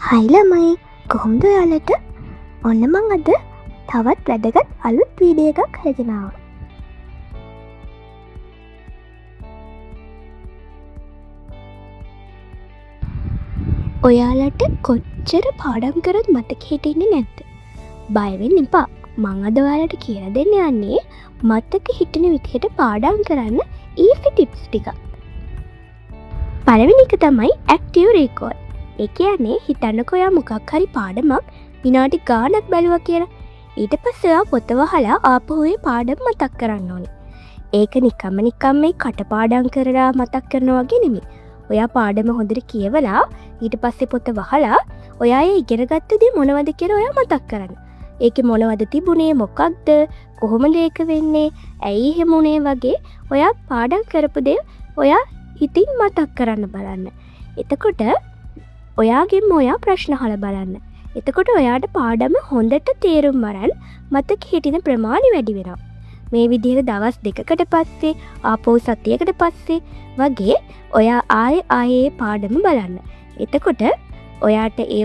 හයි ළමයි, කොහොමද ඔයාලට? ඔන්න මං අද තවත් වැදගත් අලුත් වීඩියෝ එකක් අරගෙන ආවා. ඔයාලට කොච්චර පාඩම් කරත් මතක හිටින්නේ නැද්ද? බය වෙන්න එපා. මං අද ඔයාලට කියලා දෙන්න යන්නේ මතක හිටින විදිහට පාඩම් කරන්න ඊසි ටිප්ස් ටිකක්. පළවෙනි එක තමයි ඇක්ටිව් රීකෝල්. ඒ කියන්නේ හිතන්නකෝ ඔයා මොකක් හරි පාඩමක් විනාඩි ගාණක් බැලුවා කියලා. ඊට පස්සේ ඔයා පොත වහලා ආපහු ඒ පාඩම මතක් කරන්න ඕනේ. ඒක නිකම්ම මේ කටපාඩම් කරලා මතක් කරනවා වගේ නෙමෙයි. ඔයා පාඩම හොඳට කියවලා ඊට පස්සේ පොත වහලා ඔයා ඒ ඉගෙනගත්ත දේ මොනවද කියලා ඔයා මතක් කරන්න. ඒකේ මොනවද තිබුණේ, මොකක්ද, කොහොමද ඒක වෙන්නේ, ඇයි එහෙම වුනේ වගේ ඔයා පාඩම් කරපු දේ ඔයා හිතින් මතක් කරන්න බලන්න. එතකොට ඔයාගෙන්ම ඔයා ප්‍රශ්න අහලා බලන්න. එතකොට ඔයාට පාඩම හොඳට තේරුම් අරන් මතක හිටින ප්‍රමාණය වැඩි වෙනවා. මේ විදිහට දවස් 2කට පස්සේ ආපහු සතියකට පස්සේ වගේ ඔයා ආයේ පාඩම බලන්න. එතකොට ඔයාට ඒ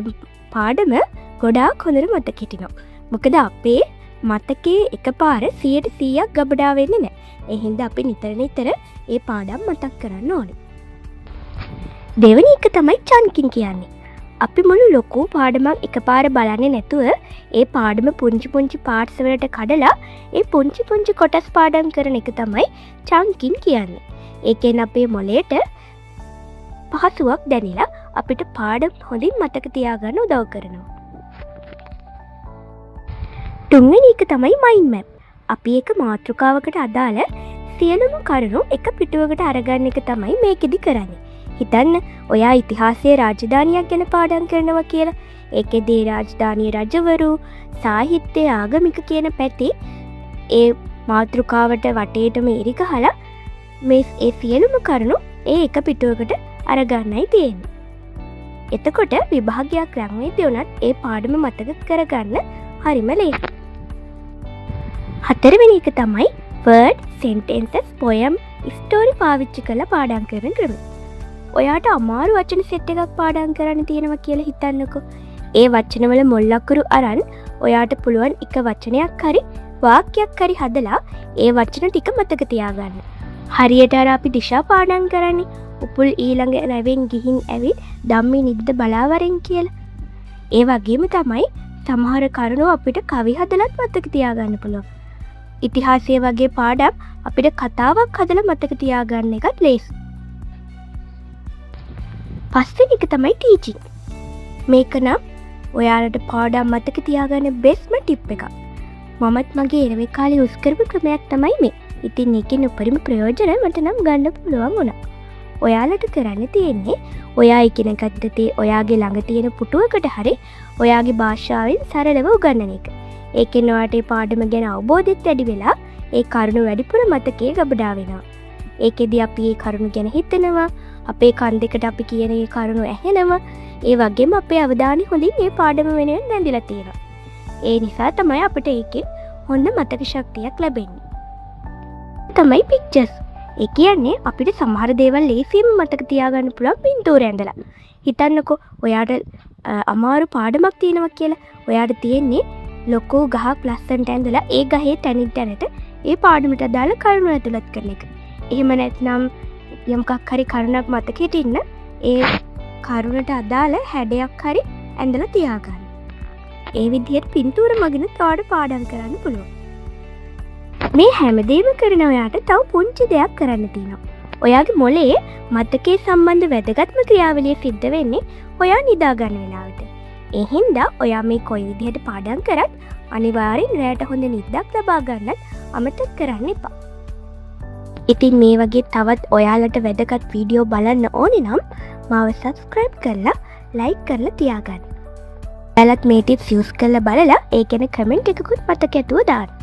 පාඩම ගොඩාක් හොඳට මතක හිටිනවා. මොකද අපේ මතකයේ එකපාර 100% ගබඩා වෙන්නේ නැහැ. ඒ හින්දා අපි නිතර ඒ පාඩම් මතක් කරන්න ඕනේ. දෙවෙනි එක තමයි චන්කින් කියන්නේ. අපි මුළු ලොකු පාඩමක් එකපාර බලන්නේ නැතුව ඒ පාඩම පුංචි පාර්ට්ස් වලට කඩලා ඒ පුංචි කොටස් පාඩම් කරන එක තමයි චන්කින් කියන්නේ. ඒකෙන් අපේ මොළයට පහසුවක් දැනෙලා අපිට පාඩම් හොඳින් මතක තියාගන්න උදව් කරනවා. තුන්වෙනි එක තමයි මයින්ඩ් මැප්. අපි එක මාතෘකාවකට අදාළ සියලුම කරුණු එක පිටුවකට අරගන්න එක තමයි මේකෙදි කරන්නේ. හිතන්න ඔයා ඉතිහාසයේ රාජධානියක් ගැන පාඩම් කරනවා කියලා. ඒකෙදී රාජධානියේ රජවරු, සාහිත්‍ය, ආගමික කියන පැති ඒ මාතෘකාවට වටේටම ඉරි ගහලා මේ ඒ සියලුම කරුණු ඒ එක පිටුවකට අරගන්නයි තියෙන්නේ. එතකොට විභාගයක් ළඟදී වුණත් ඒ පාඩම මතක කරගන්න හරිම ලේසියි. හතරවෙනි එක තමයි word, sentences, poem, story පාවිච්චි කරලා පාඩම් කරන ක්‍රමය. ඔයාට අමාරු වචන සෙට් එකක් පාඩම් කරන්න තියෙනවා කියලා හිතන්නකෝ. ඒ වචනවල මුල් අකුරු අරන් ඔයාට පුළුවන් එක වචනයක් හරි වාක්‍යයක් හරි හදලා ඒ වචන ටික මතක තියාගන්න. හරියට අර අපි දිශා පාඩම් කරන්නේ උපුල් ඊළඟ රැවෙන් ගිහින් ඇවිත් ධම්මි නිද්ද බලාවරෙන් කියලා. ඒ වගේම තමයි සමහර කරුණු අපිට කවි හදලත් මතක තියාගන්න පුළුවන්. ඉතිහාසය වගේ පාඩම් අපිට කතාවක් හදලා මතක තියාගන්න එකත් ලේසි. පස්වෙනි එක තමයි ටීචිං. මේක නම් ඔයාලට පාඩම් මතක තියාගන්න බෙස්ම ටිප් එකක්. මමත් මගේ එළවෙ කාලේ යූස් කරපු ක්‍රමයක් තමයි මේ. ඉතින් ඒකෙන් උපරිම ප්‍රයෝජන මට නම් ගන්න පුළුවන් වුණා. ඔයාලට කරන්න තියෙන්නේ ඔයා ඉගෙන ගත්ත දේ ඔයාගේ ළඟ තියෙන පුටුවකට හරි ඔයාගේ භාෂාවෙන් සරලව උගන්වන එක. ඒකෙන් ඔයාට ඒ පාඩම ගැන අවබෝධයත් වැඩි වෙලා ඒ කරුණු වැඩිපුර මතකයේ ගබඩා වෙනවා. ඒකෙදි අපි ඒ කරුණු ගැන හිතනවා, අපේ කන් දෙකට අපි කියන ඒ කරුණු ඇහෙනවා. ඒ වගේම අපේ අවධානය හොඳින් ඒ පාඩම වෙනුවෙන් නැඳිලා තියෙනවා. ඒ නිසා තමයි අපිට ඒකෙන් හොඳ මතක ශක්තියක් ලැබෙන්නේ. තමයි පික්චර්ස්. ඒ කියන්නේ අපිට සමහර දේවල් ලේසියෙන් මතක තියාගන්න පුළුවන් පින්තූරය ඇඳලා. හිතන්නකෝ ඔයාට අමාරු පාඩමක් තියෙනවා කියලා. ඔයාට තියෙන්නේ ලොකු ගහක් ලස්සනට ඇඳලා ඒ ගහේ තැනින් තැනට ඒ පාඩමට අදාළ කරුණු ඇතුළත් කරන එක. එහෙම නැත්නම් යම්කක් හරි කරුණක් මතක හිටින්න ඒ කරුණට අදාළ හැඩයක් හරි ඇඳලා තියාගන්න. ඒ විදිහට පින්තූර මගින් තවඩ පාඩම් කරන්න පුළුවන්. මේ හැමදේම කරන ඔයාට තව පුංචි දෙයක් කරන්න තියෙනවා. ඔයාගේ මොළයේ මතකයේ සම්බන්ධ වැදගත්ම ක්‍රියාවලිය සිද්ධ වෙන්නේ ඔයා නිදා ගන්න වෙලාවට. ඒ හින්දා ඔයා මේ කොයි විදිහට පාඩම් කරත් අනිවාර්යෙන් රැයට හොඳ නිින්දක් ලබා ගන්නත් අමතක කරන්න එපා. ඉතින් මේ වගේ තවත් ඔයාලට වැදගත් වීඩියෝ බලන්න ඕනේ නම් මාව subscribe කරලා like කරලා තියාගන්න. ඔයාලත් මේ tips use කරලා බලලා ඒ ගැන comment එකකුත් මතක ඇතුව දාන්න.